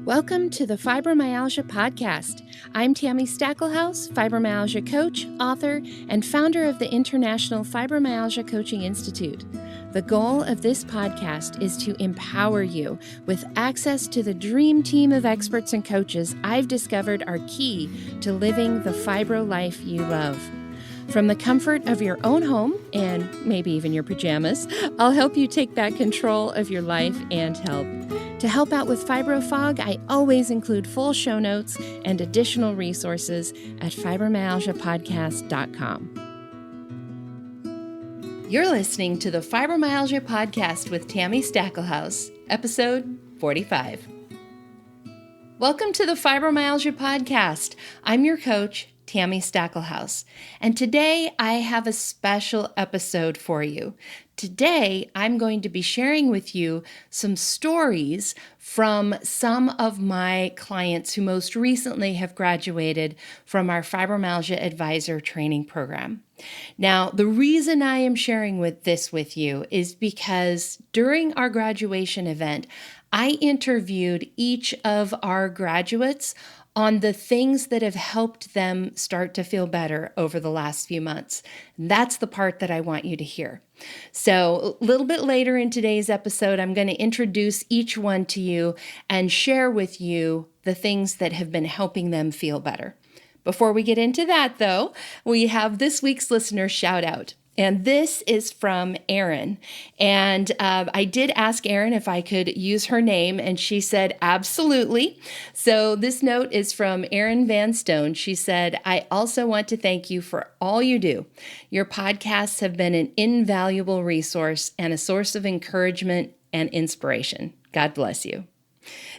Welcome to the Fibromyalgia Podcast. I'm Tami Stackelhaus, fibromyalgia coach, author, and founder of the International Fibromyalgia Coaching Institute. The goal of this podcast is to empower you with access to the dream team of experts and coaches I've discovered are key to living the fibro life you love. From the comfort of your own home, and maybe even your pajamas, I'll help you take back control of your life and health. To help out with FibroFog, I always include full show notes and additional resources at fibromyalgiapodcast.com. You're listening to the Fibromyalgia Podcast with Tami Stackelhaus, episode 45. Welcome to the Fibromyalgia Podcast. I'm your coach, Tami Stackelhaus, and today I have a special episode for you. Today, I'm going to be sharing with you some stories from some of my clients who most recently have graduated from our Fibromyalgia Advisor training program. Now, the reason I am sharing this with you is because during our graduation event, I interviewed each of our graduates on the things that have helped them start to feel better over the last few months. And that's the part that I want you to hear. So a little bit later in today's episode, I'm going to introduce each one to you and share with you the things that have been helping them feel better. Before we get into that, though, we have this week's listener shout out. And this is from Erin. And I did ask Erin if I could use her name, and she said, absolutely. So this note is from Erin Van Stone. She said, I also want to thank you for all you do. Your podcasts have been an invaluable resource and a source of encouragement and inspiration. God bless you.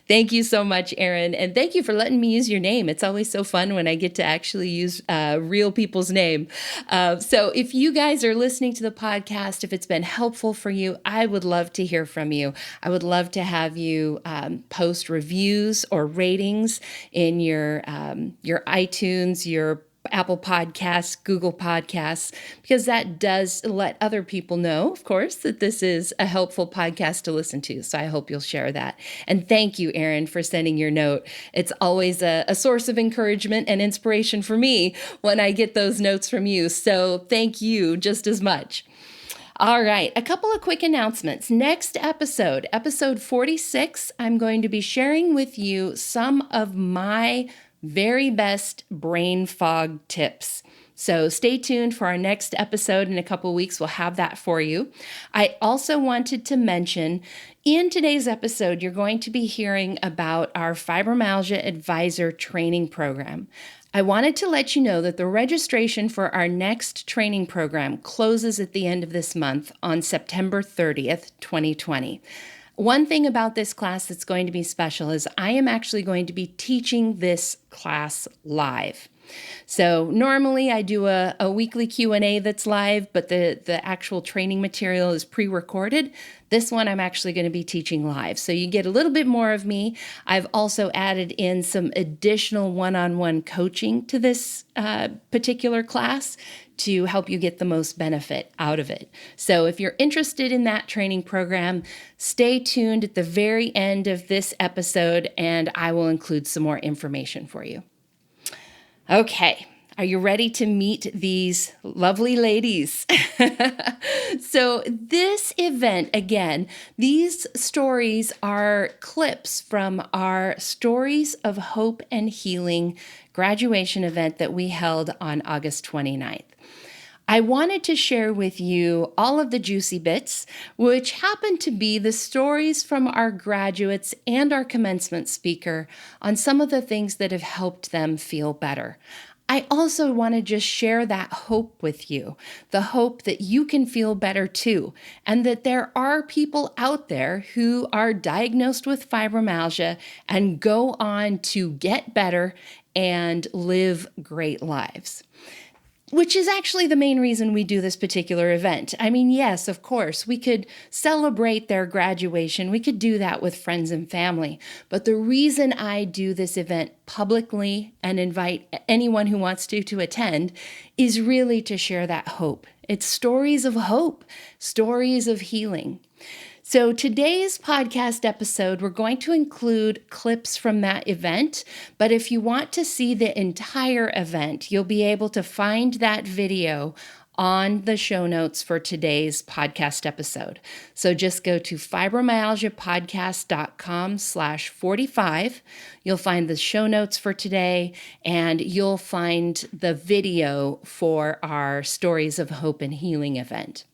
Thank you so much, Erin, and thank you for letting me use your name. It's always so fun when I get to actually use real people's name. So if you guys are listening to the podcast, if it's been helpful for you, I would love to hear from you. I would love to have you post reviews or ratings in your iTunes, your Apple Podcasts, Google Podcasts, because that does let other people know, of course, that this is a helpful podcast to listen to. So I hope you'll share that. And thank you, Erin, for sending your note. It's always a source of encouragement and inspiration for me when I get those notes from you. So thank you just as much. All right, a couple of quick announcements. Next episode 46, I'm going to be sharing with you some of my very best brain fog tips. So stay tuned for our next episode in a couple of weeks. We'll have that for you. I also wanted to mention in today's episode, you're going to be hearing about our Fibromyalgia Advisor training program. I wanted to let you know that the registration for our next training program closes at the end of this month on September 30th, 2020. One thing about this class that's going to be special is I am actually going to be teaching this class live. So normally I do a weekly Q&A that's live, but the actual training material is pre-recorded. This one I'm actually going to be teaching live. So you get a little bit more of me. I've also added in some additional one-on-one coaching to this particular class to help you get the most benefit out of it. So if you're interested in that training program, stay tuned at the very end of this episode and I will include some more information for you. Okay, are you ready to meet these lovely ladies? So this event, again, these stories are clips from our Stories of Hope and Healing graduation event that we held on August 29th. I wanted to share with you all of the juicy bits, which happen to be the stories from our graduates and our commencement speaker on some of the things that have helped them feel better. I also want to just share that hope with you, the hope that you can feel better too, and that there are people out there who are diagnosed with fibromyalgia and go on to get better and live great lives. Which is actually the main reason we do this particular event. I mean, yes, of course, we could celebrate their graduation. We could do that with friends and family. But the reason I do this event publicly and invite anyone who wants to attend is really to share that hope. It's stories of hope, stories of healing. So today's podcast episode, we're going to include clips from that event, but if you want to see the entire event, you'll be able to find that video on the show notes for today's podcast episode. So just go to fibromyalgiapodcast.com/45. You'll find the show notes for today, and you'll find the video for our Stories of Hope and Healing event.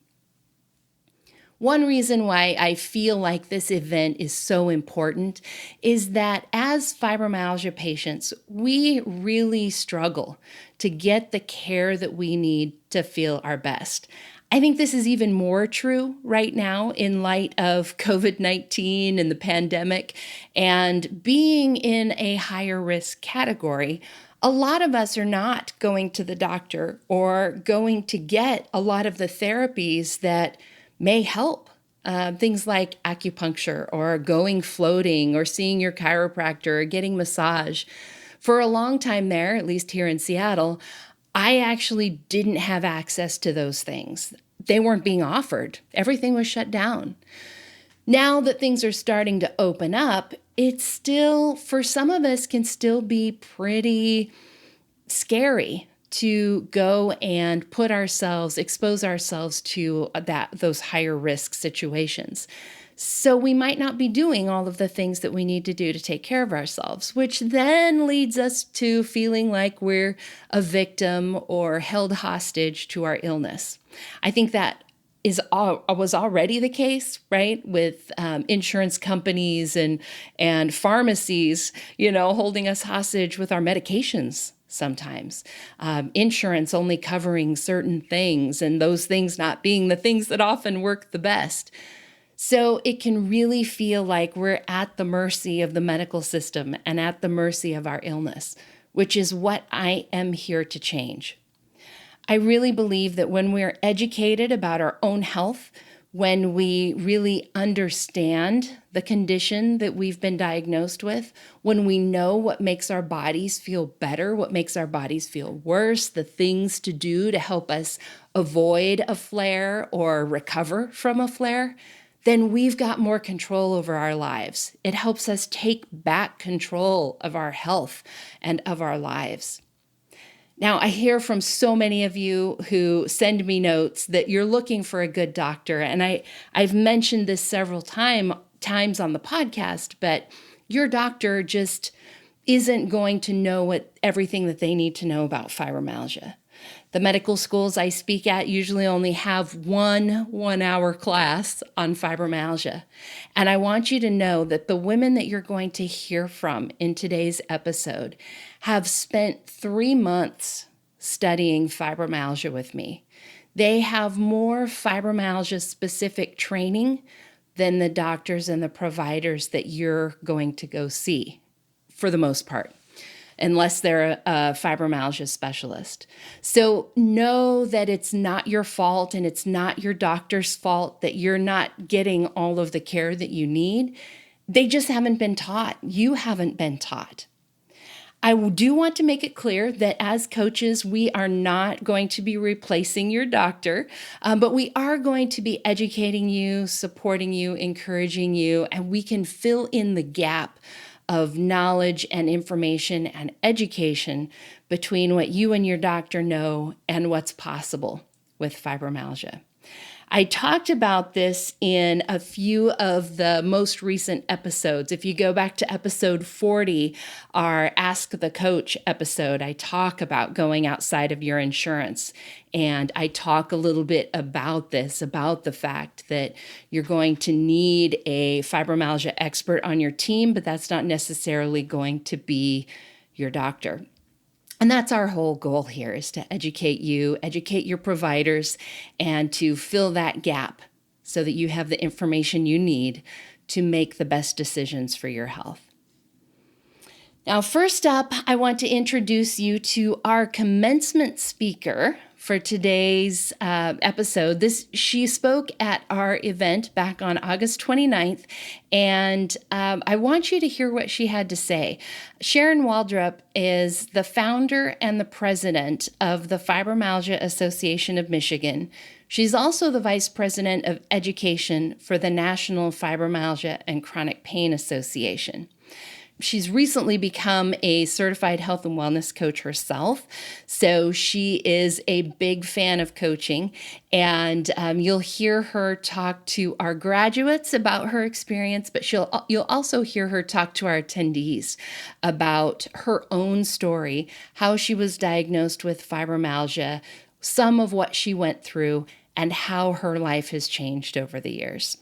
One reason why I feel like this event is so important is that as fibromyalgia patients, we really struggle to get the care that we need to feel our best. I think this is even more true right now in light of COVID-19 and the pandemic, and being in a higher risk category. A lot of us are not going to the doctor or going to get a lot of the therapies that may help. Things like acupuncture or going floating or seeing your chiropractor or getting massage. For a long time there, at least here in Seattle, I actually didn't have access to those things. They weren't being offered. Everything was shut down. Now that things are starting to open up, it's still, for some of us, can still be pretty scary to go and expose ourselves to those higher risk situations. So we might not be doing all of the things that we need to do to take care of ourselves, which then leads us to feeling like we're a victim or held hostage to our illness. I think that was already the case, right, with insurance companies and pharmacies, holding us hostage with our medications. Sometimes insurance only covering certain things and those things not being the things that often work the best. So it can really feel like we're at the mercy of the medical system and at the mercy of our illness, which is what I am here to change. I really believe that when we're educated about our own health, when we really understand the condition that we've been diagnosed with, when we know what makes our bodies feel better, what makes our bodies feel worse, the things to do to help us avoid a flare or recover from a flare, then we've got more control over our lives. It helps us take back control of our health and of our lives. Now, I hear from so many of you who send me notes that you're looking for a good doctor. And I've mentioned this several times on the podcast, but your doctor just isn't going to know everything that they need to know about fibromyalgia. The medical schools I speak at usually only have one-hour class on fibromyalgia. And I want you to know that the women that you're going to hear from in today's episode have spent 3 months studying fibromyalgia with me. They have more fibromyalgia-specific training than the doctors and the providers that you're going to go see, for the most part, unless they're a fibromyalgia specialist. So know that it's not your fault and it's not your doctor's fault that you're not getting all of the care that you need. They just haven't been taught. You haven't been taught. I do want to make it clear that as coaches, we are not going to be replacing your doctor, but we are going to be educating you, supporting you, encouraging you, and we can fill in the gap of knowledge and information and education between what you and your doctor know and what's possible with fibromyalgia. I talked about this in a few of the most recent episodes. If you go back to episode 40, our Ask the Coach episode, I talk about going outside of your insurance. And I talk a little bit about this, about the fact that you're going to need a fibromyalgia expert on your team, but that's not necessarily going to be your doctor. And that's our whole goal here, is to educate you, educate your providers, and to fill that gap so that you have the information you need to make the best decisions for your health. Now, first up, I want to introduce you to our commencement speaker for today's episode. She spoke at our event back on August 29th, and I want you to hear what she had to say. Sharon Waldrop is the founder and the president of the Fibromyalgia Association of Michigan. She's also the Vice President of Education for the National Fibromyalgia and Chronic Pain Association. She's recently become a certified health and wellness coach herself, so she is a big fan of coaching, and you'll hear her talk to our graduates about her experience, but you'll also hear her talk to our attendees about her own story, how she was diagnosed with fibromyalgia, some of what she went through, and how her life has changed over the years.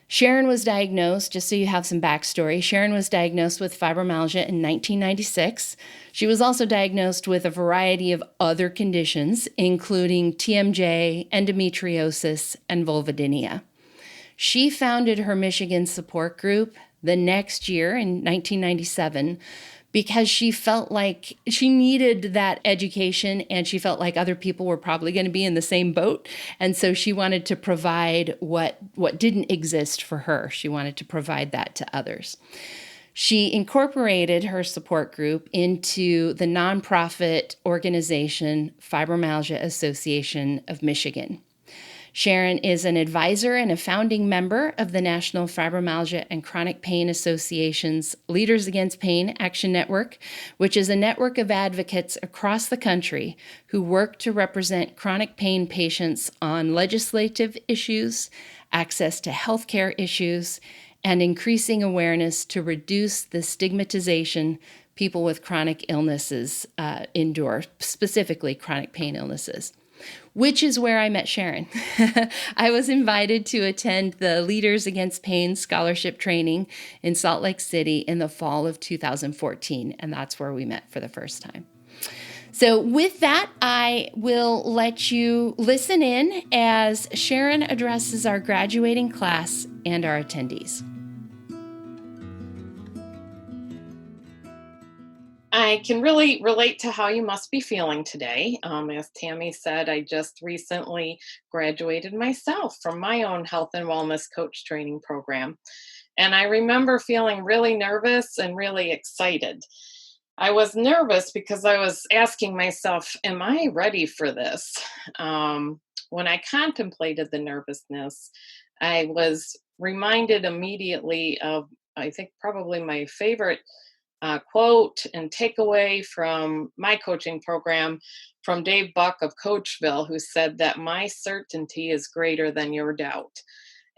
Sharon was diagnosed, just so you have some backstory, Sharon was diagnosed with fibromyalgia in 1996. She was also diagnosed with a variety of other conditions, including TMJ, endometriosis, and vulvodynia. She founded her Michigan support group the next year in 1997 because she felt like she needed that education, and she felt like other people were probably going to be in the same boat. And so she wanted to provide what didn't exist for her. She wanted to provide that to others. She incorporated her support group into the nonprofit organization Fibromyalgia Association of Michigan. Sharon is an advisor and a founding member of the National Fibromyalgia and Chronic Pain Association's Leaders Against Pain Action Network, which is a network of advocates across the country who work to represent chronic pain patients on legislative issues, access to healthcare issues, and increasing awareness to reduce the stigmatization people with chronic illnesses endure, specifically chronic pain illnesses. Which is where I met Sharon. I was invited to attend the Leaders Against Pain scholarship training in Salt Lake City in the fall of 2014, and that's where we met for the first time. So with that, I will let you listen in as Sharon addresses our graduating class and our attendees. I can really relate to how you must be feeling today. As Tami said, I just recently graduated myself from my own health and wellness coach training program. And I remember feeling really nervous and really excited. I was nervous because I was asking myself, am I ready for this? When I contemplated the nervousness, I was reminded immediately of, I think, probably my favorite quote and takeaway from my coaching program from Dave Buck of Coachville, who said that my certainty is greater than your doubt.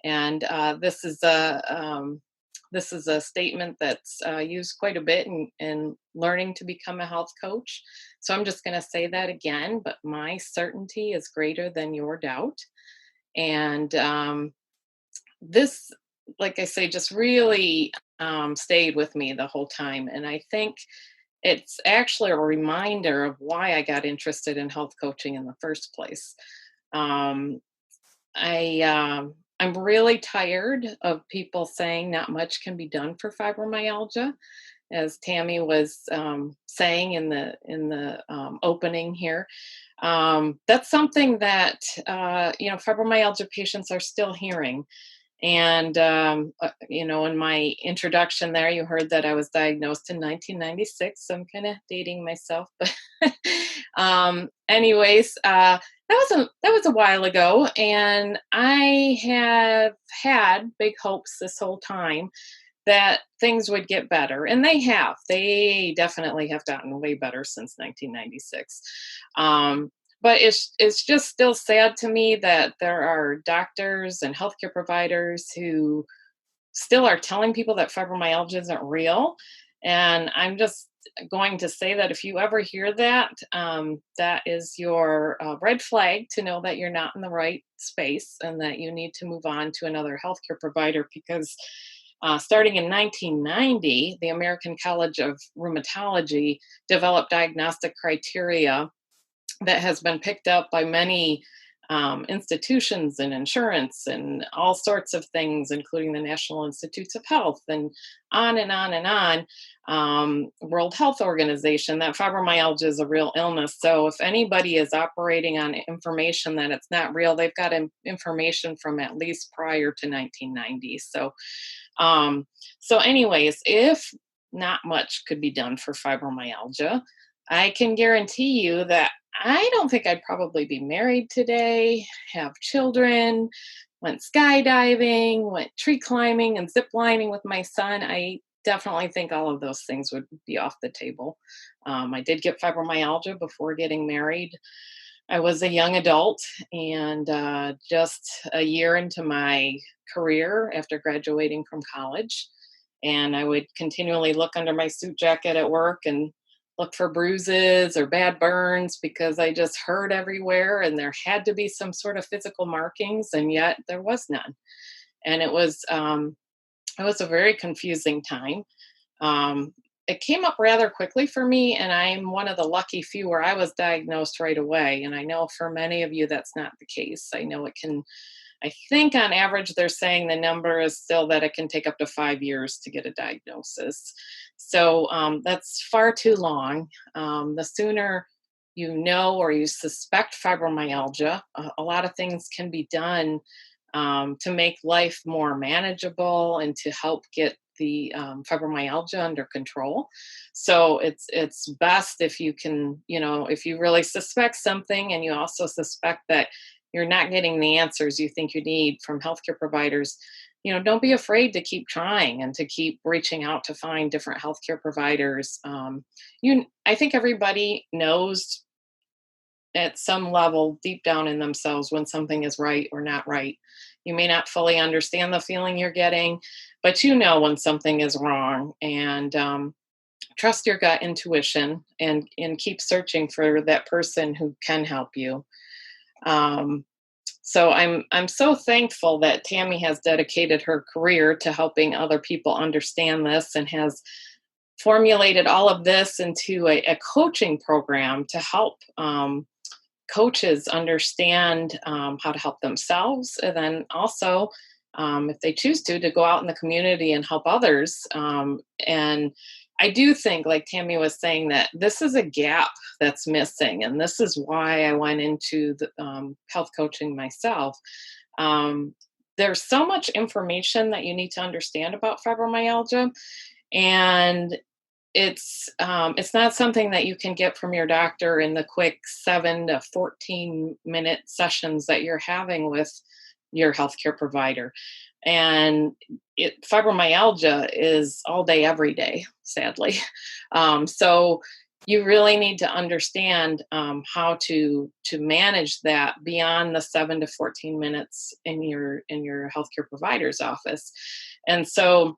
And this is a statement that's used quite a bit in learning to become a health coach. So I'm just going to say that again, but my certainty is greater than your doubt. And this, like I say, just really stayed with me the whole time. And I think it's actually a reminder of why I got interested in health coaching in the first place. Um, I'm really tired of people saying not much can be done for fibromyalgia, as Tami was saying in the opening here. That's something that fibromyalgia patients are still hearing. And, in my introduction there, you heard that I was diagnosed in 1996. So I'm kind of dating myself. But anyways, that was a while ago. And I have had big hopes this whole time that things would get better. And they have. They definitely have gotten way better since 1996. But it's just still sad to me that there are doctors and healthcare providers who still are telling people that fibromyalgia isn't real. And I'm just going to say that if you ever hear that, that is your red flag to know that you're not in the right space and that you need to move on to another healthcare provider, because starting in 1990, the American College of Rheumatology developed diagnostic criteria that has been picked up by many institutions and insurance and all sorts of things, including the National Institutes of Health and on and on and on. World Health Organization, that fibromyalgia is a real illness. So if anybody is operating on information that it's not real, they've got information from at least prior to 1990. So anyways, if not much could be done for fibromyalgia, I can guarantee you that I don't think I'd probably be married today, have children, went skydiving, went tree climbing and zip lining with my son. I definitely think all of those things would be off the table. I did get fibromyalgia before getting married. I was a young adult and just a year into my career after graduating from college. And I would continually look under my suit jacket at work and look for bruises or bad burns because I just hurt everywhere and there had to be some sort of physical markings, and yet there was none. And it was a very confusing time. Um, it came up rather quickly for me, and I'm one of the lucky few where I was diagnosed right away. And I know for many of you that's not the case. I know it can, I think on average, they're saying the number is still that it can take up to 5 years to get a diagnosis. So that's far too long. The sooner you know or you suspect fibromyalgia, a lot of things can be done to make life more manageable and to help get the fibromyalgia under control. So it's best if you can, if you really suspect something and you also suspect that you're not getting the answers you think you need from healthcare providers, don't be afraid to keep trying and to keep reaching out to find different healthcare providers. I think everybody knows at some level deep down in themselves when something is right or not right. You may not fully understand the feeling you're getting, but you know when something is wrong. And trust your gut intuition and keep searching for that person who can help you. Um, so I'm so thankful that Tami has dedicated her career to helping other people understand this and has formulated all of this into a coaching program to help coaches understand how to help themselves, and then also, if they choose to go out in the community and help others. And I do think, like Tami was saying, that this is a gap that's missing, and this is why I went into the health coaching myself. Um, there's so much information that you need to understand about fibromyalgia, and it's not something that you can get from your doctor in the quick 7 to 14 minute sessions that you're having with your healthcare provider. And fibromyalgia is all day, every day, sadly. So you really need to understand how to manage that beyond the 7 to 14 minutes in your healthcare provider's office. And so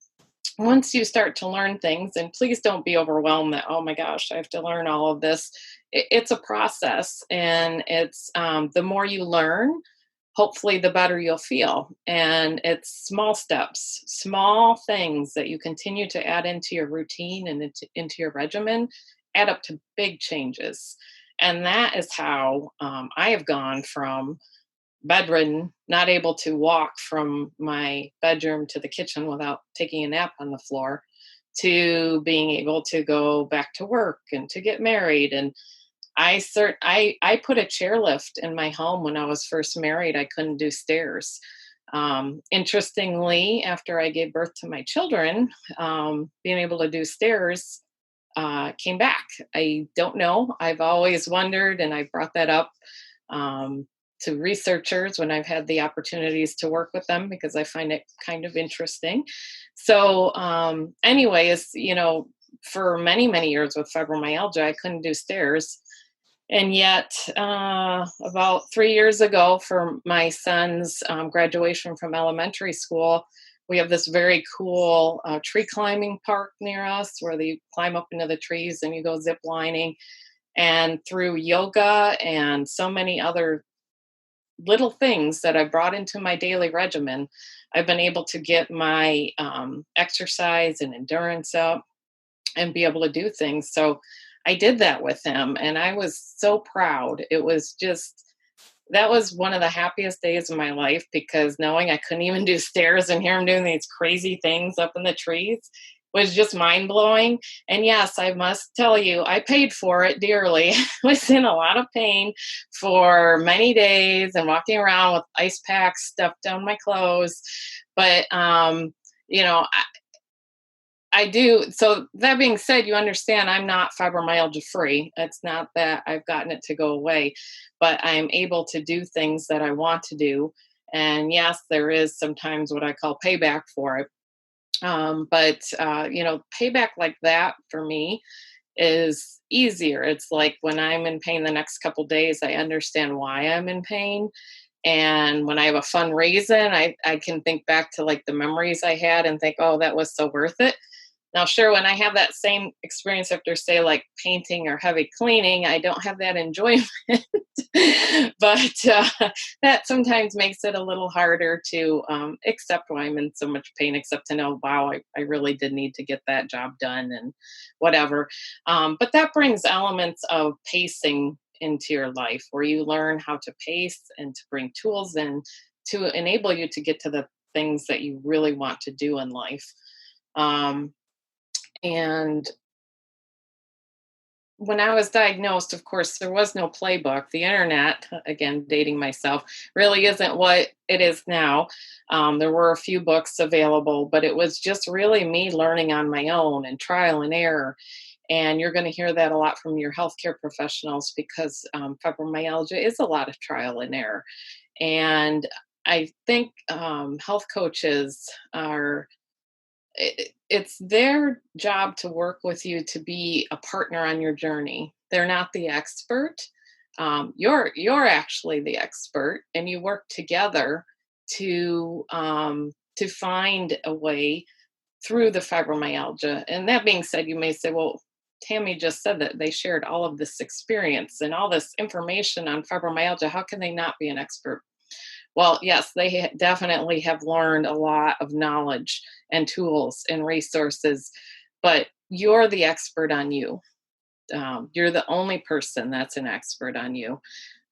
once you start to learn things, and please don't be overwhelmed that, oh my gosh, I have to learn all of this. It's a process, and it's the more you learn, hopefully the better you'll feel. And it's small steps, small things that you continue to add into your routine and into your regimen add up to big changes. And that is how I have gone from bedridden, not able to walk from my bedroom to the kitchen without taking a nap on the floor, to being able to go back to work and to get married. And I put a chairlift in my home when I was first married. I couldn't do stairs. Interestingly, after I gave birth to my children, being able to do stairs came back. I don't know. I've always wondered, and I brought that up to researchers when I've had the opportunities to work with them because I find it kind of interesting. So, anyways, for many, many years with fibromyalgia, I couldn't do stairs. And yet, about 3 years ago, for my son's graduation from elementary school, we have this very cool tree climbing park near us where they climb up into the trees and you go zip lining. And through yoga and so many other little things that I brought into my daily regimen, I've been able to get my exercise and endurance up and be able to do things. So I did that with him, and I was so proud. It was just, that was one of the happiest days of my life, because knowing I couldn't even do stairs and hear him doing these crazy things up in the trees was just mind blowing. And yes, I must tell you, I paid for it dearly. I was in a lot of pain for many days and walking around with ice packs stuffed down my clothes. But, I do. So that being said, you understand I'm not fibromyalgia free. It's not that I've gotten it to go away, but I am able to do things that I want to do. And yes, there is sometimes what I call payback for it. But payback like that for me is easier. It's like when I'm in pain the next couple days, I understand why I'm in pain. And when I have a fun reason, I can think back to like the memories I had and think, oh, that was so worth it. Now, sure, when I have that same experience after, say, like painting or heavy cleaning, I don't have that enjoyment. But that sometimes makes it a little harder to accept why I'm in so much pain, except to know, wow, I really did need to get that job done and whatever. But that brings elements of pacing into your life where you learn how to pace and to bring tools in to enable you to get to the things that you really want to do in life. Um, and when I was diagnosed, of course, there was no playbook. The internet, again, dating myself, really isn't what it is now. There were a few books available, but it was just really me learning on my own and trial and error. And you're going to hear that a lot from your healthcare professionals because fibromyalgia is a lot of trial and error. And I think health coaches are it's their job to work with you to be a partner on your journey. They're not the expert. You're actually the expert, and you work together to find a way through the fibromyalgia. And that being said, you may say, well, Tami just said that they shared all of this experience and all this information on fibromyalgia. How can they not be an expert? Well, yes, they definitely have learned a lot of knowledge and tools and resources, but you're the expert on you. You're the only person that's an expert on you.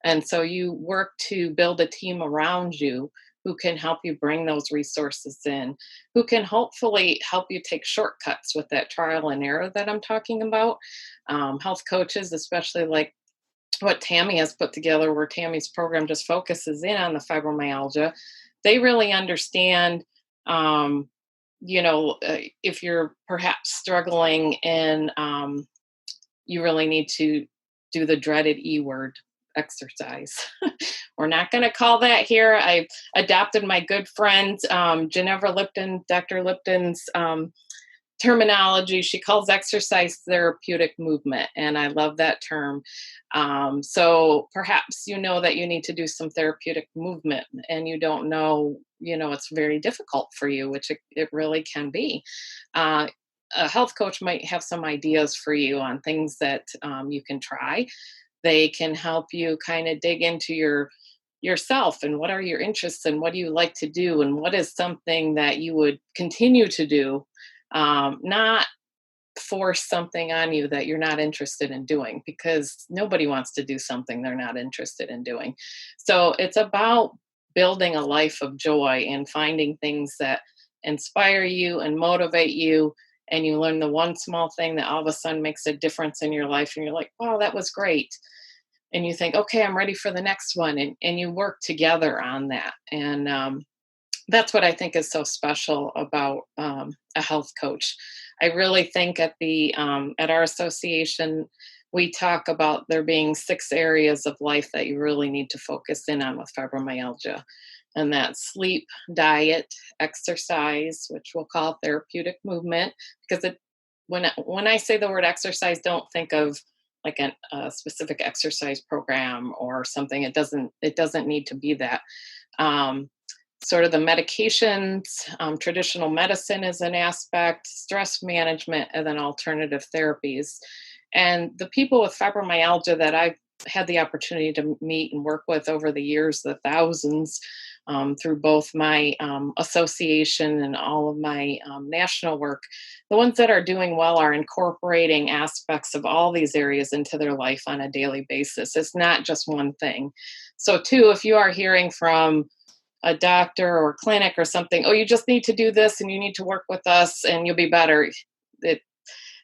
And so you work to build a team around you who can help you bring those resources in, who can hopefully help you take shortcuts with that trial and error that I'm talking about. Health coaches, especially like what Tami has put together, where Tami's program just focuses in on the fibromyalgia, they really understand, if you're perhaps struggling and you really need to do the dreaded E word, exercise. We're not going to call that here. I've adopted my good friend, Ginevra Lipton, Dr. Lipton's terminology. She calls exercise therapeutic movement, and I love that term. So perhaps you know that you need to do some therapeutic movement, and you don't know, it's very difficult for you, which it really can be. A health coach might have some ideas for you on things that you can try. They can help you kind of dig into yourself and what are your interests and what do you like to do and what is something that you would continue to do, not force something on you that you're not interested in doing, because nobody wants to do something they're not interested in doing. So it's about building a life of joy and finding things that inspire you and motivate you, and you learn the one small thing that all of a sudden makes a difference in your life, and you're like, wow, that was great. And you think, okay, I'm ready for the next one, and you work together on that. And that's what I think is so special about a health coach. I really think at our association, we talk about there being 6 areas of life that you really need to focus in on with fibromyalgia, and that's sleep, diet, exercise, which we'll call therapeutic movement. Because when I say the word exercise, don't think of like a specific exercise program or something. It doesn't need to be that. Um, Sort of the medications, traditional medicine is an aspect, stress management, and then alternative therapies. And the people with fibromyalgia that I've had the opportunity to meet and work with over the years, the thousands, through both my association and all of my national work, the ones that are doing well are incorporating aspects of all these areas into their life on a daily basis. It's not just one thing. So, too, if you are hearing from a doctor or clinic or something, oh, you just need to do this and you need to work with us and you'll be better.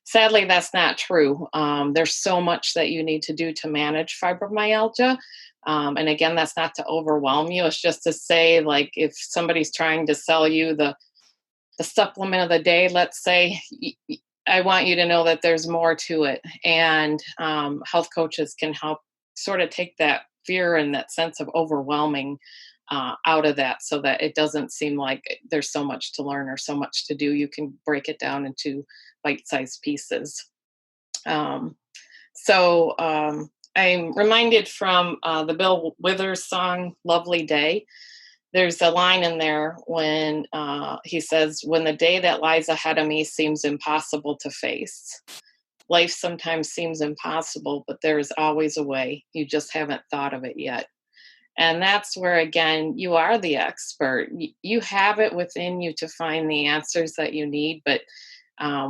Sadly, that's not true. There's so much that you need to do to manage fibromyalgia. And again, that's not to overwhelm you. It's just to say, like, if somebody's trying to sell you the the supplement of the day, let's say, I want you to know that there's more to it. And health coaches can help sort of take that fear and that sense of overwhelming out of that, so that it doesn't seem like there's so much to learn or so much to do. You can break it down into bite-sized pieces. Um, I'm reminded from the Bill Withers song, Lovely Day. There's a line in there when he says, "When the day that lies ahead of me seems impossible to face. Life sometimes seems impossible, but there is always a way. You just haven't thought of it yet." And that's where, again, you are the expert. You have it within you to find the answers that you need. But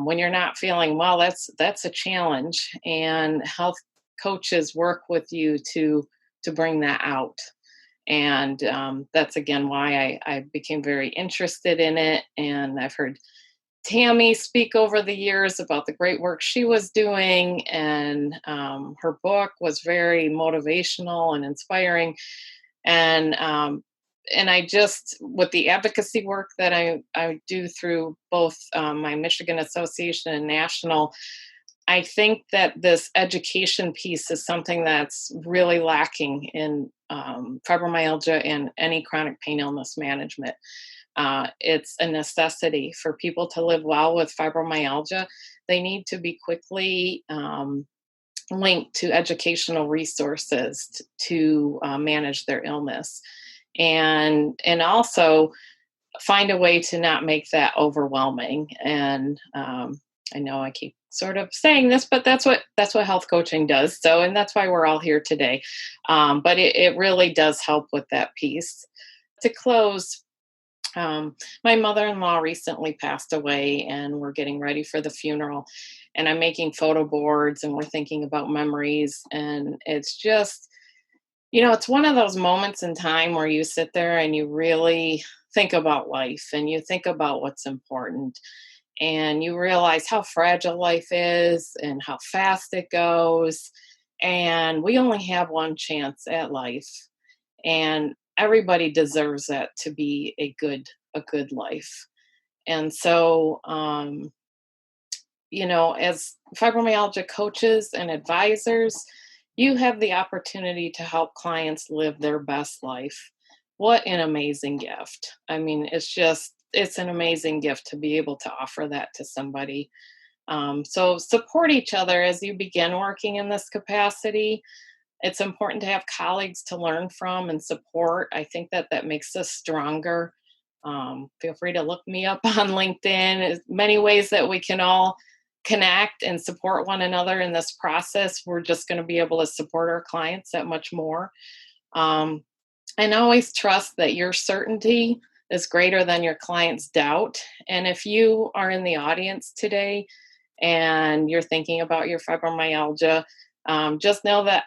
when you're not feeling well, that's a challenge. And health coaches work with you to bring that out. And that's, again, why I became very interested in it. And I've heard Tami speak over the years about the great work she was doing. And her book was very motivational and inspiring. And I just, with the advocacy work that I do through both my Michigan Association and national, I think that this education piece is something that's really lacking in fibromyalgia and any chronic pain illness management. It's a necessity for people to live well with fibromyalgia. They need to be quickly linked to educational resources to manage their illness, and also find a way to not make that overwhelming. And I know I keep sort of saying this, but that's what health coaching does. So, and that's why we're all here today. But it really does help with that piece. To close, my mother-in-law recently passed away, and we're getting ready for the funeral. And I'm making photo boards, and we're thinking about memories. And it's just, it's one of those moments in time where you sit there and you really think about life, and you think about what's important, and you realize how fragile life is and how fast it goes. And we only have one chance at life. And everybody deserves that to be a good life. And so, as fibromyalgia coaches and advisors, you have the opportunity to help clients live their best life. What an amazing gift. I mean, it's an amazing gift to be able to offer that to somebody. So support each other as you begin working in this capacity. It's important to have colleagues to learn from and support. I think that makes us stronger. Feel free to look me up on LinkedIn. There's many ways that we can all connect and support one another in this process. We're just going to be able to support our clients that much more. And always trust that your certainty is greater than your client's doubt. And if you are in the audience today and you're thinking about your fibromyalgia, just know that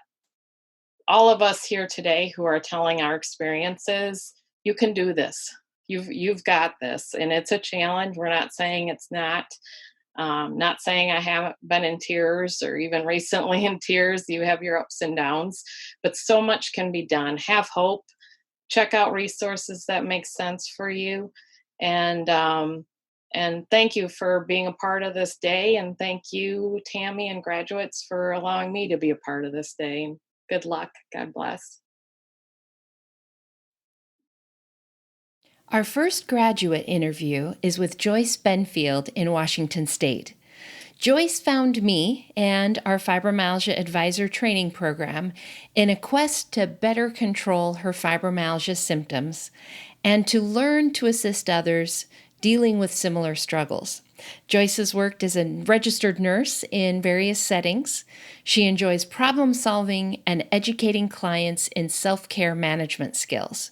all of us here today who are telling our experiences, you can do this. You've got this, and it's a challenge. We're not saying it's not. Not saying I haven't been in tears or even recently in tears. You have your ups and downs, but so much can be done. Have hope. Check out resources that make sense for you, and thank you for being a part of this day. And thank you, Tami and graduates, for allowing me to be a part of this day. Good luck. God bless. Our first graduate interview is with Joyce Benfield in Washington State. Joyce found me and our Fibromyalgia Advisor Training Program in a quest to better control her fibromyalgia symptoms and to learn to assist others dealing with similar struggles. Joyce has worked as a registered nurse in various settings. She enjoys problem solving and educating clients in self-care management skills.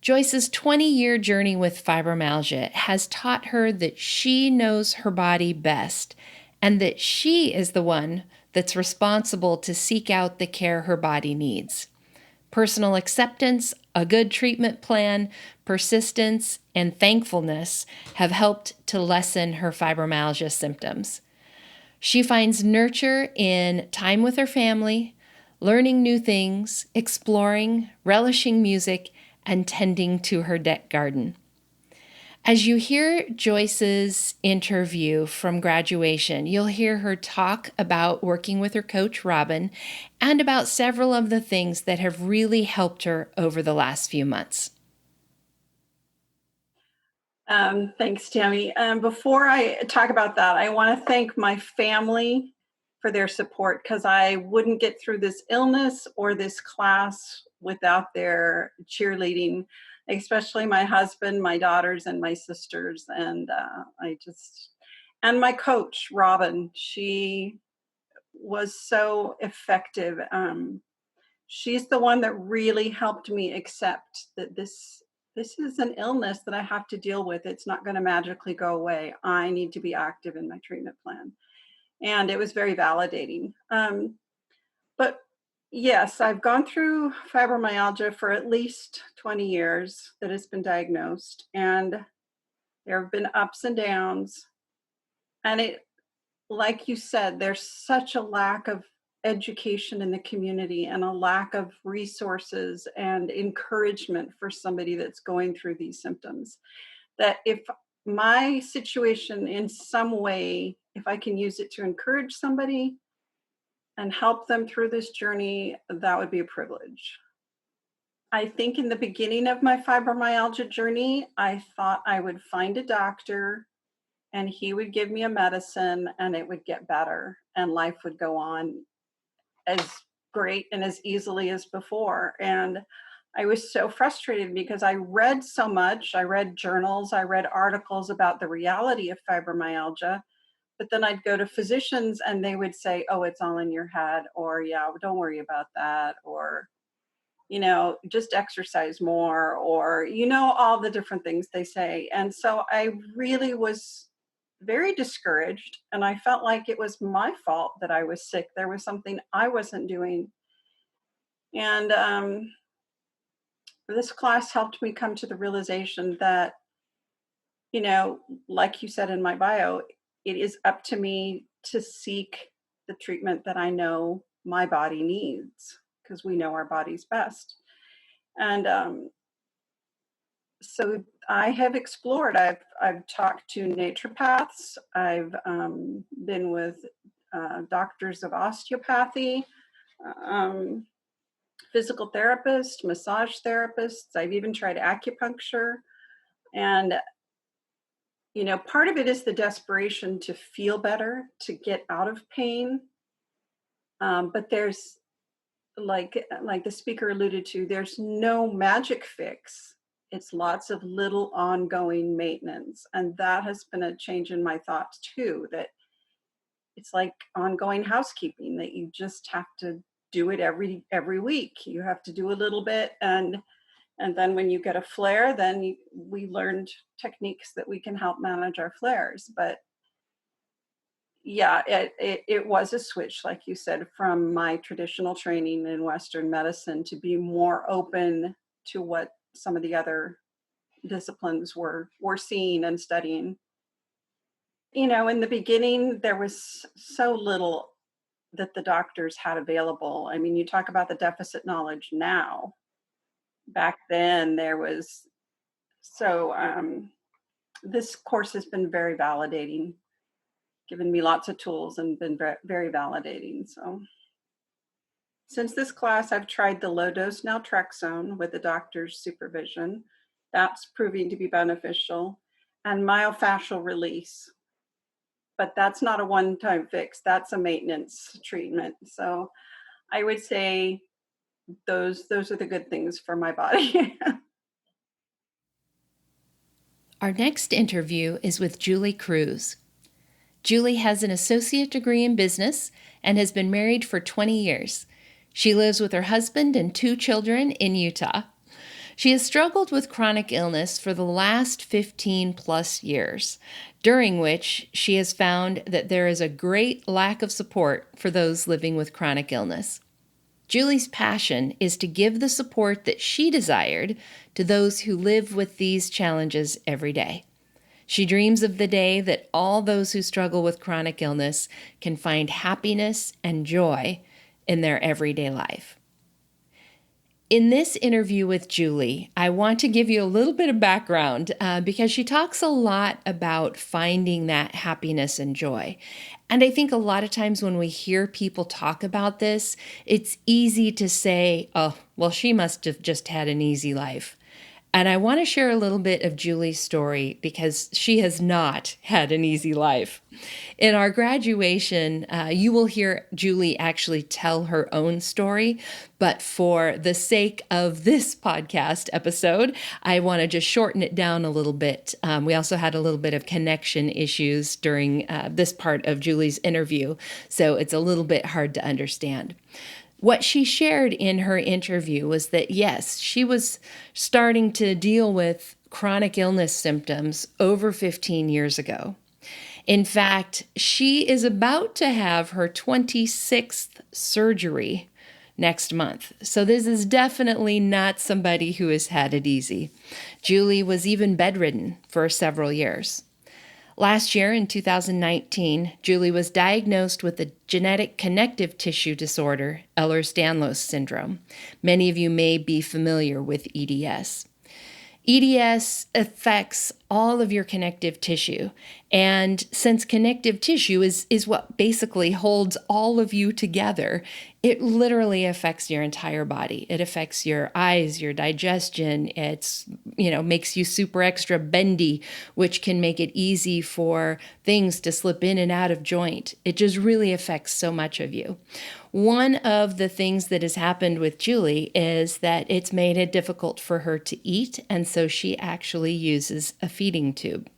Joyce's 20-year journey with fibromyalgia has taught her that she knows her body best and that she is the one that's responsible to seek out the care her body needs. Personal acceptance, a good treatment plan, persistence, and thankfulness have helped to lessen her fibromyalgia symptoms. She finds nurture in time with her family, learning new things, exploring, relishing music, and tending to her deck garden. As you hear Joyce's interview from graduation, you'll hear her talk about working with her coach, Robin, and about several of the things that have really helped her over the last few months. Thanks, Tami. Before I talk about that, I want to thank my family for their support, because I wouldn't get through this illness or this class without their cheerleading, especially my husband, my daughters, and my sisters. And and my coach, Robin, she was so effective. She's the one that really helped me accept that this is an illness that I have to deal with. It's not going to magically go away. I need to be active in my treatment plan. And it was very validating. But yes, I've gone through fibromyalgia for at least 20 years that it's been diagnosed. And there have been ups and downs. And it, like you said, there's such a lack of education in the community and a lack of resources and encouragement for somebody that's going through these symptoms, that if my situation in some way, if I can use it to encourage somebody and help them through this journey, that would be a privilege. I think in the beginning of my fibromyalgia journey, I thought I would find a doctor and he would give me a medicine and it would get better and life would go on as great and as easily as before. And I was so frustrated because I read so much. I read journals, I read articles about the reality of fibromyalgia, but then I'd go to physicians and they would say, oh, it's all in your head, or yeah, don't worry about that, or, just exercise more, or, all the different things they say. And so I really was very discouraged, and I felt like it was my fault that I was sick. There was something I wasn't doing. And this class helped me come to the realization that, like you said in my bio, it is up to me to seek the treatment that I know my body needs, because we know our bodies best. And so I have explored. I've talked to naturopaths. I've been with doctors of osteopathy, physical therapists, massage therapists. I've even tried acupuncture. And, part of it is the desperation to feel better, to get out of pain. But there's, like the speaker alluded to, there's no magic fix. It's lots of little ongoing maintenance. And that has been a change in my thoughts too, that it's like ongoing housekeeping, that you just have to do it every week. You have to do a little bit. And then when you get a flare, then we learned techniques that we can help manage our flares. But yeah, it was a switch, like you said, from my traditional training in Western medicine to be more open to what some of the other disciplines were seeing and studying. In the beginning, there was so little that the doctors had available. I mean, you talk about the deficit knowledge now. Back then, there was this course has been very validating, given me lots of tools and been very validating. So since this class, I've tried the low-dose naltrexone with the doctor's supervision. That's proving to be beneficial. And myofascial release. But that's not a one-time fix. That's a maintenance treatment. So I would say those are the good things for my body. Our next interview is with Julee Cruz. Julee has an associate degree in business and has been married for 20 years. She lives with her husband and 2 children in Utah. She has struggled with chronic illness for the last 15 plus years, during which she has found that there is a great lack of support for those living with chronic illness. Julee's passion is to give the support that she desired to those who live with these challenges every day. She dreams of the day that all those who struggle with chronic illness can find happiness and joy in their everyday life. In this interview with Julee, I want to give you a little bit of background because she talks a lot about finding that happiness and joy. And I think a lot of times when we hear people talk about this, it's easy to say, oh, well, she must have just had an easy life. And I want to share a little bit of Julee's story because she has not had an easy life. In our graduation, you will hear Julee actually tell her own story. But for the sake of this podcast episode, I want to just shorten it down a little bit. We also had a little bit of connection issues during this part of Julee's interview, so it's a little bit hard to understand. What she shared in her interview was that, yes, she was starting to deal with chronic illness symptoms over 15 years ago. In fact, she is about to have her 26th surgery next month. So this is definitely not somebody who has had it easy. Julee was even bedridden for several years. Last year, in 2019, Julee was diagnosed with a genetic connective tissue disorder, Ehlers-Danlos syndrome. Many of you may be familiar with EDS. EDS affects all of your connective tissue. And since connective tissue is what basically holds all of you together, it literally affects your entire body. It affects your eyes, your digestion. Makes you super extra bendy, which can make it easy for things to slip in and out of joint. It just really affects so much of you. One of the things that has happened with Julee is that it's made it difficult for her to eat, and so she actually uses a feeding tube.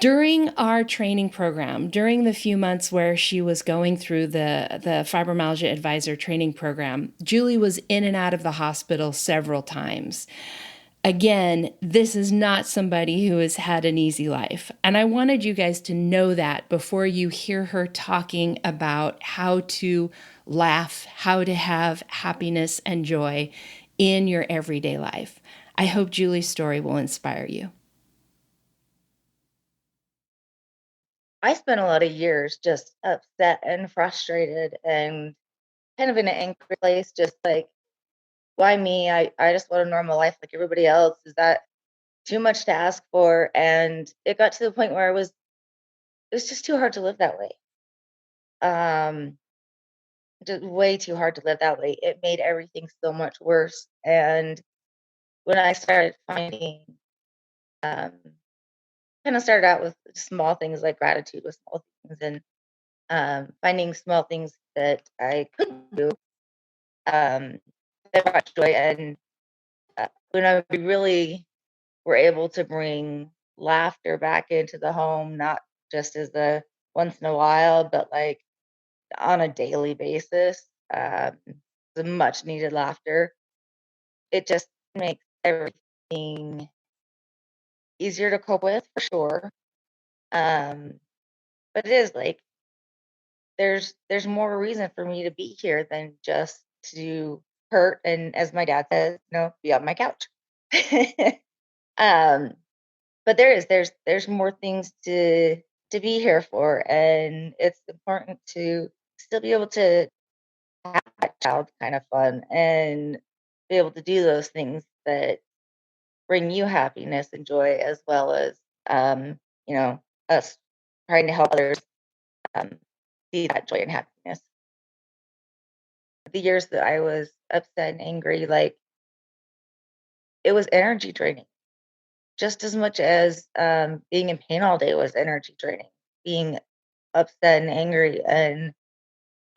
During our training program, during the few months where she was going through the Fibromyalgia Advisor training program, Julee was in and out of the hospital several times. Again, this is not somebody who has had an easy life. And I wanted you guys to know that before you hear her talking about how to laugh, how to have happiness and joy in your everyday life. I hope Julee's story will inspire you. I spent a lot of years just upset and frustrated and kind of in an angry place, just like, why me? I just want a normal life like everybody else. Is that too much to ask for? And it got to the point where it was just too hard to live that way. Just way too hard to live that way. It made everything so much worse. And when I started finding, kind of started out with small things like gratitude with small things and finding small things that I could do that brought joy. And when we really were able to bring laughter back into the home, not just as a once in a while, but like on a daily basis, the much needed laughter, it just makes everything easier to cope with for sure. But it is like there's more reason for me to be here than just to hurt and, as my dad says, be on my couch. um but there's more things to be here for, and it's important to still be able to have that child kind of fun and be able to do those things that bring you happiness and joy, as well as us trying to help others um, see that joy and happiness. The years that I was upset and angry, like, it was energy draining just as much as being in pain all day was energy draining. Being upset and angry and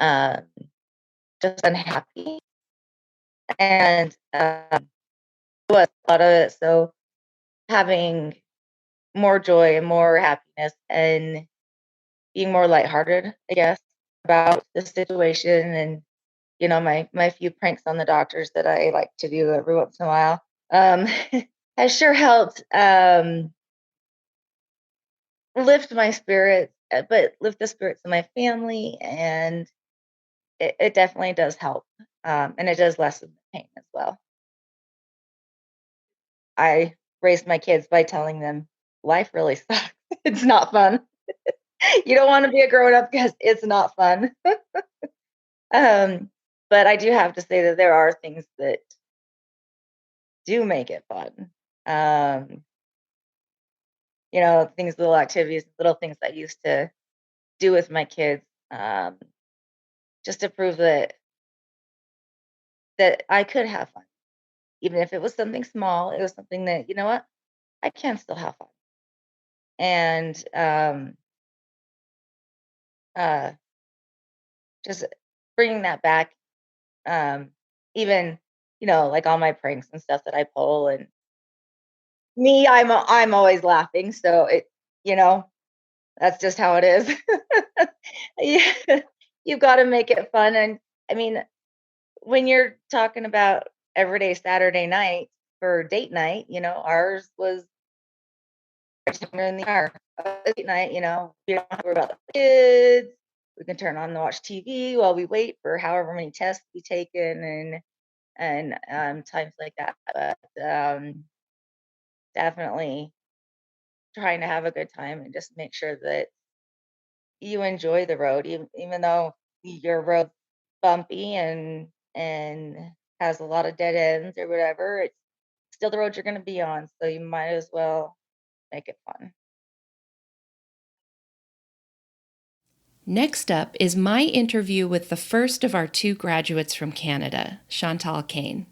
um, just unhappy, and was a lot of it. So having more joy and more happiness and being more lighthearted, I guess, about the situation, and my few pranks on the doctors that I like to do every once in a while um, has sure helped lift my spirits, but lift the spirits of my family, and it definitely does help, and it does lessen the pain as well. I raised my kids by telling them life really sucks. It's not fun. You don't want to be a grown up because it's not fun. um, but I do have to say that there are things that do make it fun. Things, little activities, little things I used to do with my kids, just to prove that I could have fun. Even if it was something small, it was something that, you know what, I can still have fun. And uh, just bringing that back, even, like all my pranks and stuff that I pull, and me, I'm always laughing. So you know, that's just how it is. Yeah, you've got to make it fun. And I mean, when you're talking about everyday Saturday night for date night, ours was in the car. Date night, we don't have to worry about the kids. We can turn on and watch TV while we wait for however many tests to be taken, and times like that. But definitely trying to have a good time and just make sure that you enjoy the road, even though your road's bumpy and has a lot of dead ends or whatever. It's still the road you're going to be on, so you might as well make it fun. Next up is my interview with the first of our 2 graduates from Canada, Chantal Kane.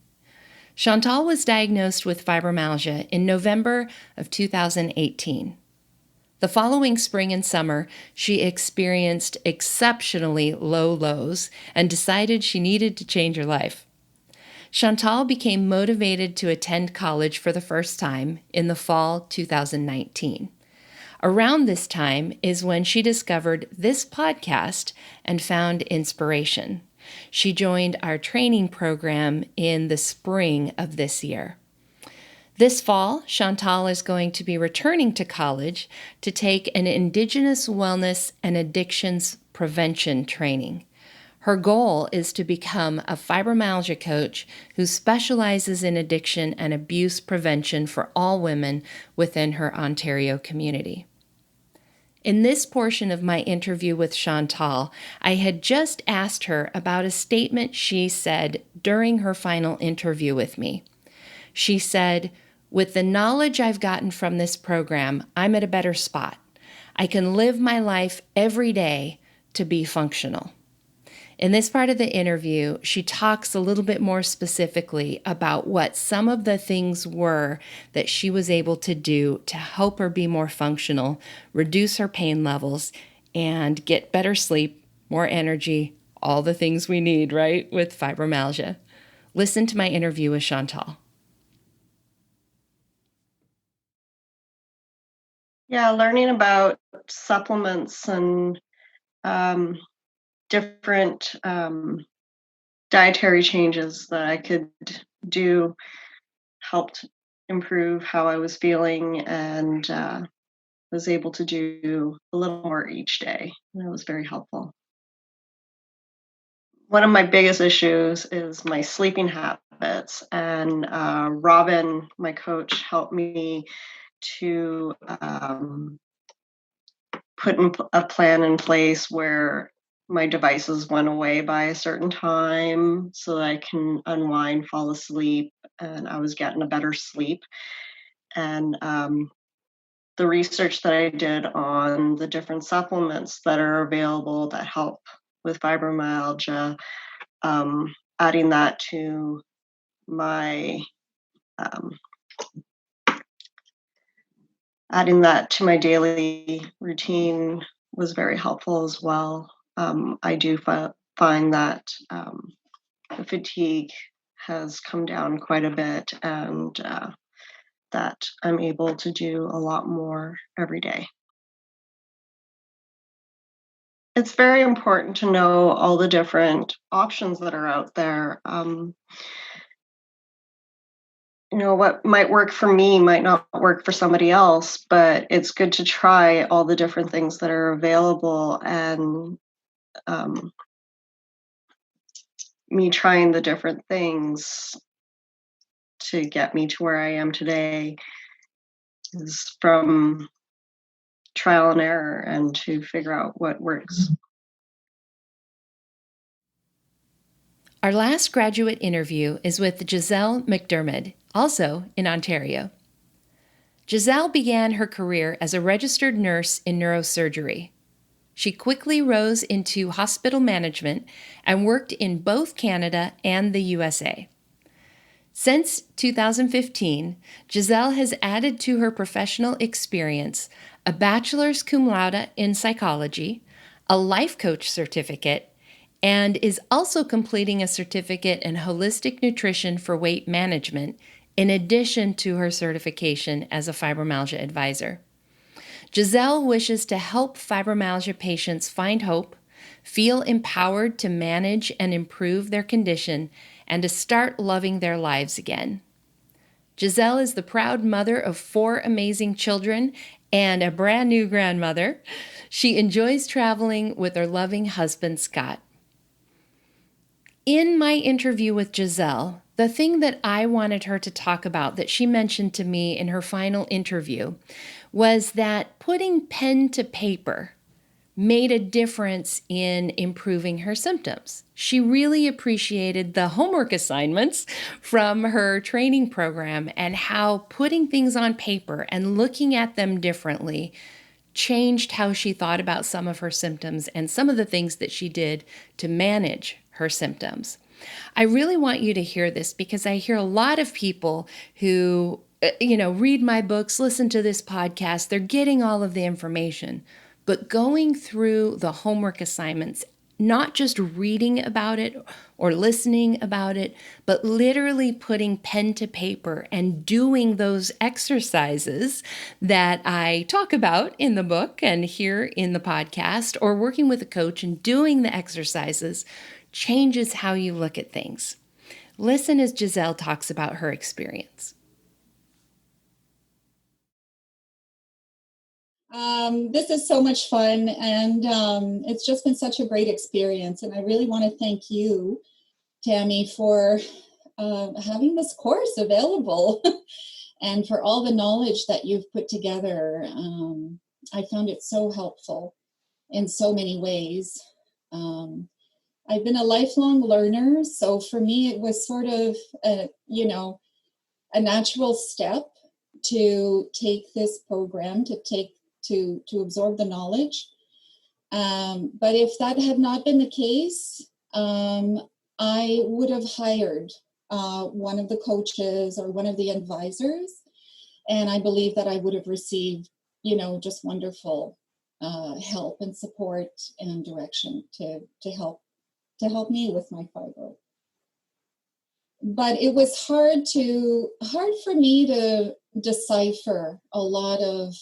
Chantal was diagnosed with fibromyalgia in November of 2018. The following spring and summer, she experienced exceptionally low lows and decided she needed to change her life. Chantal became motivated to attend college for the first time in the fall 2019. Around this time is when she discovered this podcast and found inspiration. She joined our training program in the spring of this year. This fall, Chantal is going to be returning to college to take an Indigenous Wellness and Addictions Prevention training. Her goal is to become a fibromyalgia coach who specializes in addiction and abuse prevention for all women within her Ontario community. In this portion of my interview with Chantal, I had just asked her about a statement she said during her final interview with me. She said, "With the knowledge I've gotten from this program, I'm at a better spot. I can live my life every day to be functional." In this part of the interview, she talks a little bit more specifically about what some of the things were that she was able to do to help her be more functional, reduce her pain levels, and get better sleep, more energy, all the things we need, right, with fibromyalgia. Listen to my interview with Chantal. Yeah, learning about supplements and different dietary changes that I could do helped improve how I was feeling, and was able to do a little more each day. And that was very helpful. One of my biggest issues is my sleeping habits, and Robin, my coach, helped me to put a plan in place where my devices went away by a certain time so that I can unwind, fall asleep, and I was getting a better sleep. And the research that I did on the different supplements that are available that help with fibromyalgia, adding that to my daily routine was very helpful as well. I do find that the fatigue has come down quite a bit, and that I'm able to do a lot more every day. It's very important to know all the different options that are out there. What might work for me might not work for somebody else, but it's good to try all the different things that are available. And me trying the different things to get me to where I am today is from trial and error and to figure out what works. Our last graduate interview is with Gisèle McDermott, also in Ontario. Gisèle began her career as a registered nurse in neurosurgery. She quickly rose into hospital management and worked in both Canada and the USA. Since 2015, Gisèle has added to her professional experience a bachelor's cum laude in psychology, a life coach certificate, and is also completing a certificate in holistic nutrition for weight management, in addition to her certification as a fibromyalgia advisor. Gisèle wishes to help fibromyalgia patients find hope, feel empowered to manage and improve their condition, and to start loving their lives again. Gisèle is the proud mother of 4 amazing children and a brand new grandmother. She enjoys traveling with her loving husband, Scott. In my interview with Gisèle, the thing that I wanted her to talk about that she mentioned to me in her final interview was that putting pen to paper made a difference in improving her symptoms. She really appreciated the homework assignments from her training program and how putting things on paper and looking at them differently changed how she thought about some of her symptoms and some of the things that she did to manage her symptoms. I really want you to hear this because I hear a lot of people who, read my books, listen to this podcast, they're getting all of the information, but going through the homework assignments, not just reading about it or listening about it, but literally putting pen to paper and doing those exercises that I talk about in the book and here in the podcast, or working with a coach and doing the exercises changes how you look at things. Listen as Gisèle talks about her experience. This is so much fun, and it's just been such a great experience. And I really want to thank you, Tami, for having this course available and for all the knowledge that you've put together. I found it so helpful in so many ways. I've been a lifelong learner, so for me it was sort of a natural step to take this program, to absorb the knowledge. But if that had not been the case, I would have hired one of the coaches or one of the advisors, and I believe that I would have received, just wonderful help and support and direction to help me with my fibro. But it was hard for me to decipher a lot of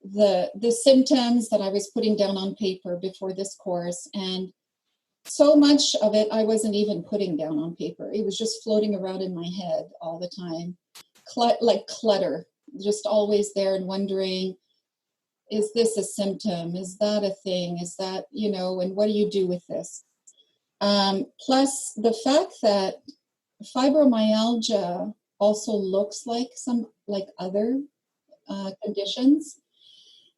the symptoms that I was putting down on paper before this course. And so much of it I wasn't even putting down on paper. It was just floating around in my head all the time, like clutter, just always there and wondering, is this a symptom? Is that a thing? Is that, and what do you do with this? Plus the fact that fibromyalgia also looks like other conditions.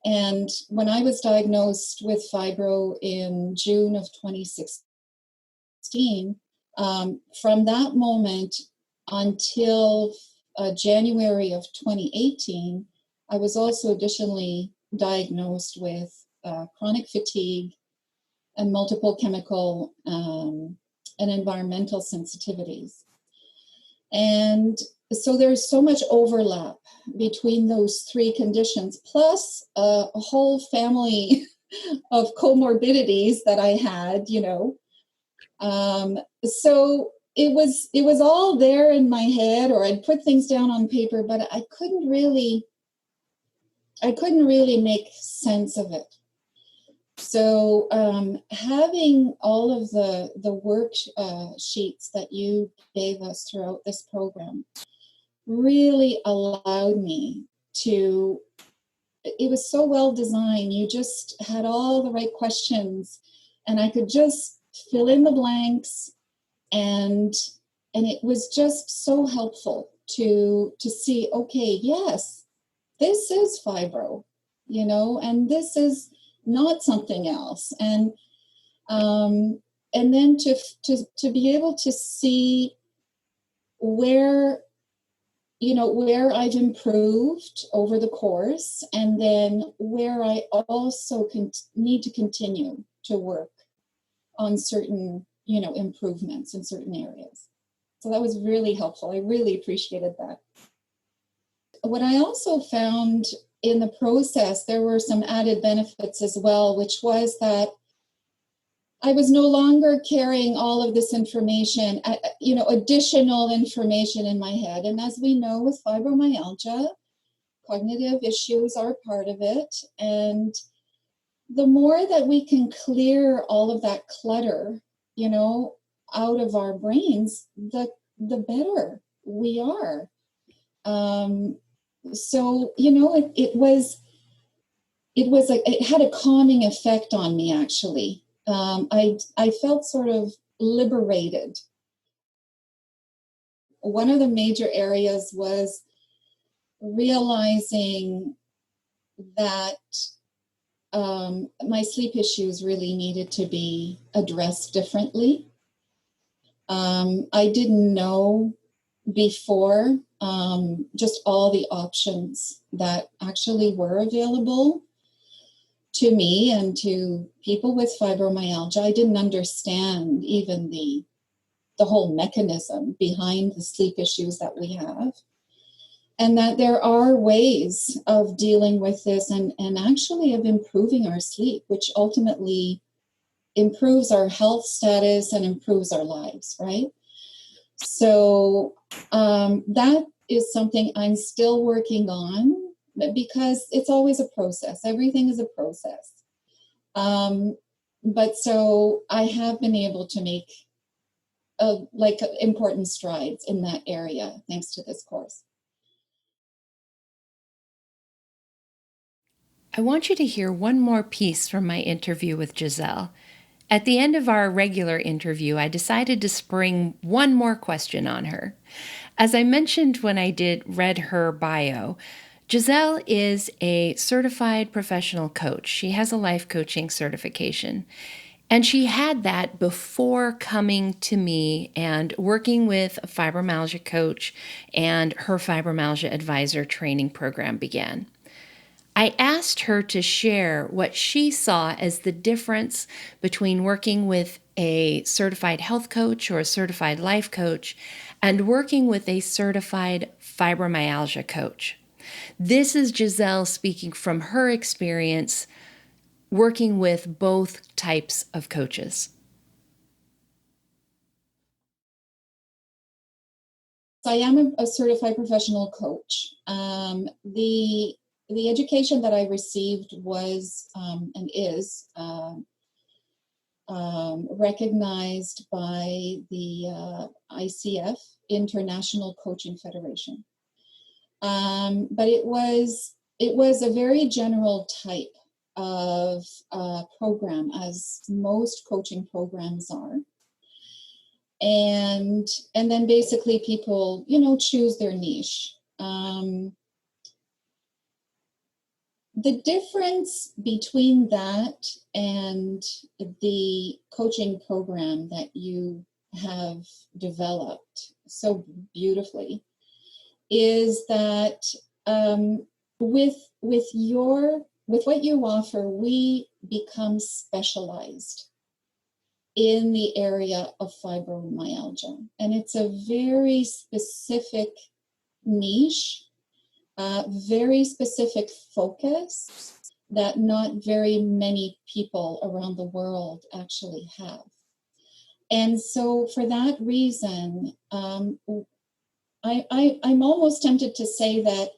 And when I was diagnosed with fibro in June of 2016, from that moment until January of 2018, I was also additionally diagnosed with chronic fatigue and multiple chemical and environmental sensitivities. And so there's so much overlap between those 3 conditions, plus a whole family of comorbidities that I had, So it was all there in my head, or I'd put things down on paper, but I couldn't really make sense of it. So having all of the work sheets that you gave us throughout this program really allowed me to, it was so well designed. You just had all the right questions and I could just fill in the blanks, and it was just so helpful to see, okay, yes, this is fibro, and this is not something else. And then to be able to see where I've improved over the course, and then where I also need to continue to work on certain, improvements in certain areas. So that was really helpful. I really appreciated that. What I also found in the process, there were some added benefits as well, which was that I was no longer carrying all of this information, additional information in my head. And as we know with fibromyalgia, cognitive issues are part of it. And the more that we can clear all of that clutter, out of our brains, the better we are. So, it had a calming effect on me, actually. I felt sort of liberated. One of the major areas was realizing that my sleep issues really needed to be addressed differently. I didn't know before just all the options that actually were available to me and to people with fibromyalgia. I didn't understand even the whole mechanism behind the sleep issues that we have, and that there are ways of dealing with this and actually of improving our sleep, which ultimately improves our health status and improves our lives, right? So that is something I'm still working on, because it's always a process. Everything is a process. But so I have been able to make important strides in that area thanks to this course. I want you to hear one more piece from my interview with Gisèle. At the end of our regular interview, I decided to spring one more question on her. As I mentioned when I read her bio, Gisèle is a certified professional coach. She has a life coaching certification. And she had that before coming to me and working with a fibromyalgia coach, and her fibromyalgia advisor training program began. I asked her to share what she saw as the difference between working with a certified health coach or a certified life coach and working with a certified fibromyalgia coach. This is Gisèle speaking from her experience working with both types of coaches. I am a certified professional coach. The education that I received was and is recognized by the ICF, International Coaching Federation. But it was a very general type of program, as most coaching programs are. And then basically people, choose their niche. The difference between that and the coaching program that you have developed so beautifully is that with what you offer, we become specialized in the area of fibromyalgia. And it's a very specific niche, very specific focus that not very many people around the world actually have. And so for that reason, I'm almost tempted to say that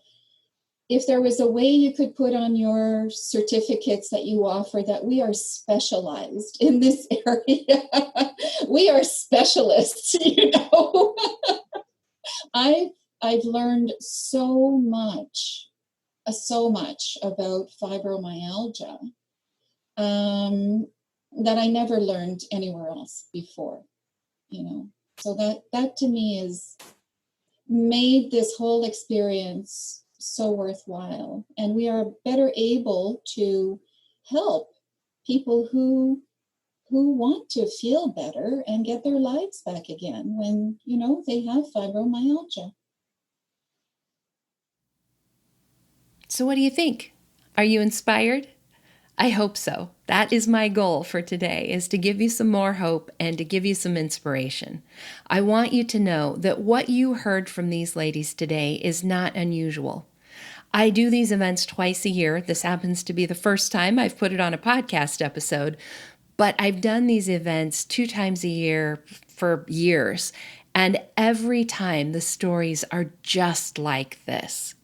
if there was a way you could put on your certificates that you offer that we are specialized in this area, we are specialists, I've learned so much about fibromyalgia that I never learned anywhere else before, So that to me has made this whole experience so worthwhile. And we are better able to help people who who want to feel better and get their lives back again when, they have fibromyalgia. So what do you think? Are you inspired? I hope so. That is my goal for today, is to give you some more hope and to give you some inspiration. I want you to know that what you heard from these ladies today is not unusual. I do these events twice a year. This happens to be the first time I've put it on a podcast episode, but I've done these events 2 times a year for years, and every time the stories are just like this.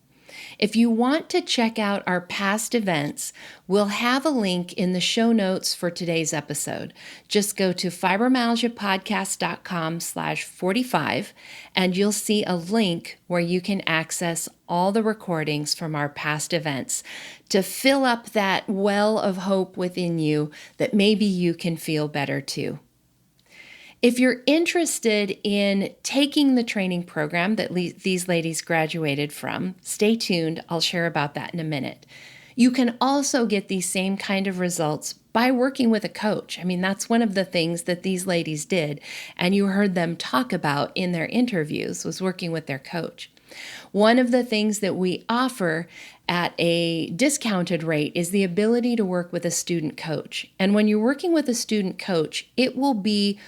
If you want to check out our past events, we'll have a link in the show notes for today's episode. Just go to fibromyalgiapodcast.com/45 and you'll see a link where you can access all the recordings from our past events to fill up that well of hope within you that maybe you can feel better too. If you're interested in taking the training program that these ladies graduated from, stay tuned. I'll share about that in a minute. You can also get these same kind of results by working with a coach. I mean, that's one of the things that these ladies did, and you heard them talk about in their interviews, was working with their coach. One of the things that we offer at a discounted rate is the ability to work with a student coach. And when you're working with a student coach, it will be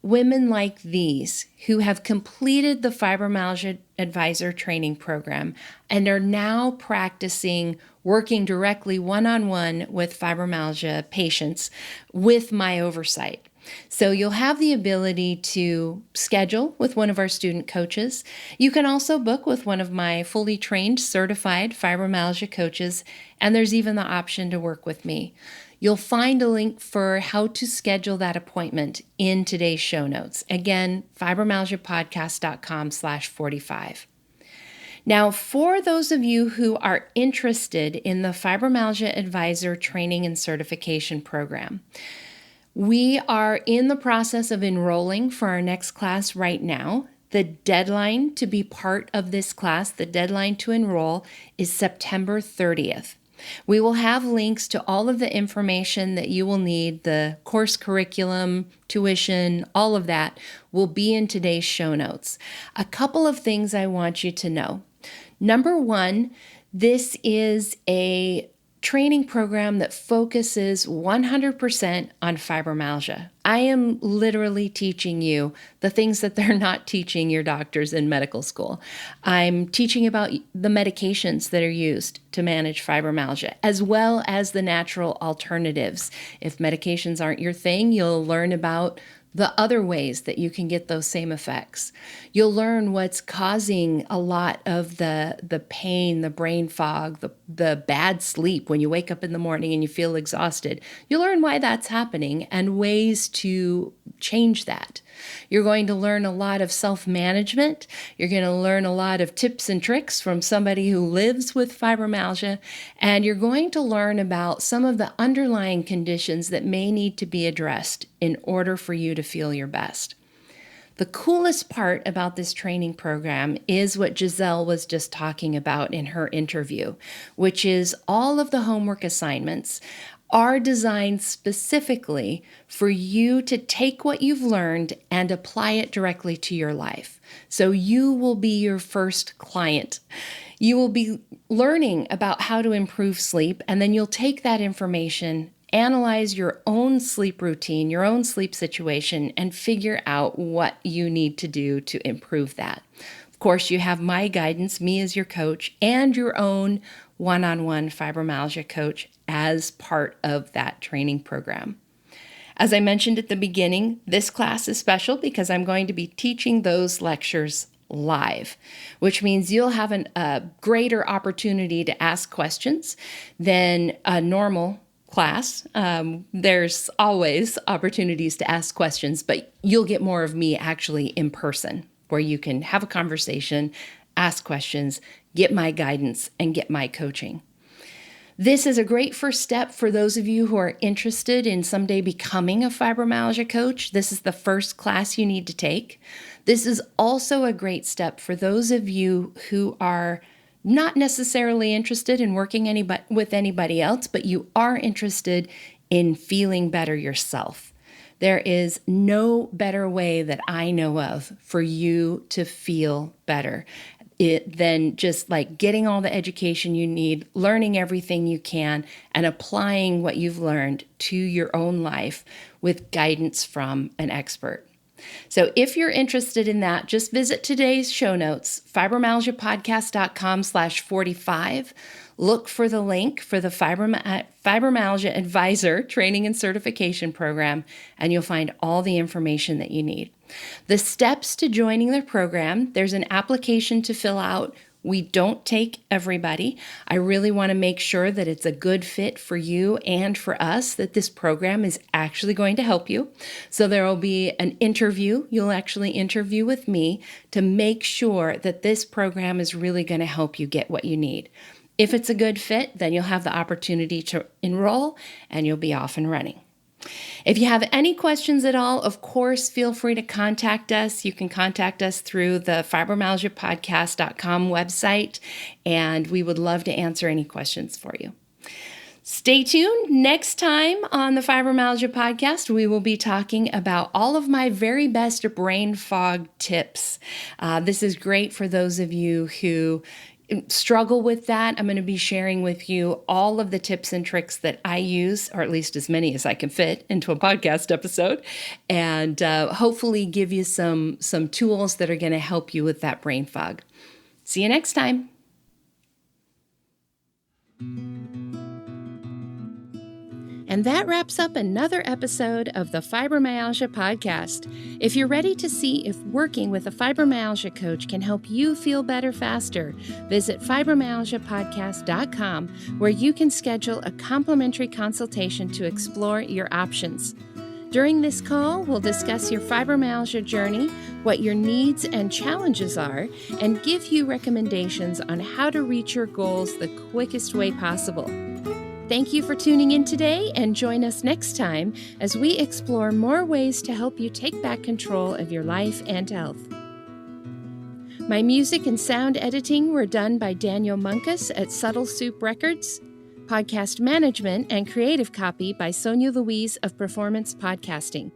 women like these who have completed the Fibromyalgia Advisor Training Program and are now practicing working directly one-on-one with fibromyalgia patients with my oversight. So you'll have the ability to schedule with one of our student coaches. You can also book with one of my fully trained, certified fibromyalgia coaches, and there's even the option to work with me. You'll find a link for how to schedule that appointment in today's show notes. Again, fibromyalgiapodcast.com/45. Now, for those of you who are interested in the Fibromyalgia Advisor Training and Certification Program, we are in the process of enrolling for our next class right now. The deadline to be part of this class, the deadline to enroll, is September 30th. We will have links to all of the information that you will need, the course curriculum, tuition, all of that will be in today's show notes. A couple of things I want you to know. Number one, this is a training program that focuses 100% on fibromyalgia. I am literally teaching you the things that they're not teaching your doctors in medical school. I'm teaching about the medications that are used to manage fibromyalgia, as well as the natural alternatives. If medications aren't your thing, you'll learn about the other ways that you can get those same effects. You'll learn what's causing a lot of the pain, the brain fog, the bad sleep when you wake up in the morning and you feel exhausted. You'll learn why that's happening and ways to change that. You're going to learn a lot of self-management. You're going to learn a lot of tips and tricks from somebody who lives with fibromyalgia, and you're going to learn about some of the underlying conditions that may need to be addressed in order for you to feel your best. The coolest part about this training program is what Gisèle was just talking about in her interview, which is all of the homework assignments are designed specifically for you to take what you've learned and apply it directly to your life. So you will be your first client. You will be learning about how to improve sleep, and then you'll take that information, analyze your own sleep routine, your own sleep situation, and figure out what you need to do to improve that. Of course, you have my guidance, me as your coach, and your own one-on-one fibromyalgia coach as part of that training program. As I mentioned at the beginning, this class is special because I'm going to be teaching those lectures live, which means you'll have a greater opportunity to ask questions than a normal class. There's always opportunities to ask questions, but you'll get more of me actually in person, where you can have a conversation, ask questions, get my guidance, and get my coaching. This is a great first step for those of you who are interested in someday becoming a fibromyalgia coach. This is the first class you need to take. This is also a great step for those of you who are not necessarily interested in working with anybody else, but you are interested in feeling better yourself. There is no better way that I know of for you to feel better than just like getting all the education you need, learning everything you can, and applying what you've learned to your own life with guidance from an expert. So if you're interested in that, just visit today's show notes, fibromyalgiapodcast.com/45. Look for the link for the Fibromyalgia Advisor Training and Certification Program, and you'll find all the information that you need. The steps to joining the program, there's an application to fill out. We don't take everybody. I really want to make sure that it's a good fit for you and for us, that this program is actually going to help you. So there will be an interview. You'll actually interview with me to make sure that this program is really going to help you get what you need. If it's a good fit, then you'll have the opportunity to enroll and you'll be off and running. If you have any questions at all, of course, feel free to contact us. You can contact us through the fibromyalgiapodcast.com website, and we would love to answer any questions for you. Stay tuned. Next time on the Fibromyalgia Podcast, we will be talking about all of my very best brain fog tips. This is great for those of you who struggle with that. I'm going to be sharing with you all of the tips and tricks that I use, or at least as many as I can fit into a podcast episode, and hopefully give you some tools that are going to help you with that brain fog. See you next time. And that wraps up another episode of the Fibromyalgia Podcast. If you're ready to see if working with a fibromyalgia coach can help you feel better faster, visit fibromyalgiapodcast.com, where you can schedule a complimentary consultation to explore your options. During this call, we'll discuss your fibromyalgia journey, what your needs and challenges are, and give you recommendations on how to reach your goals the quickest way possible. Thank you for tuning in today, and join us next time as we explore more ways to help you take back control of your life and health. My music and sound editing were done by Daniel Munkus at Subtle Soup Records. Podcast management and creative copy by Sonia Louise of Performance Podcasting.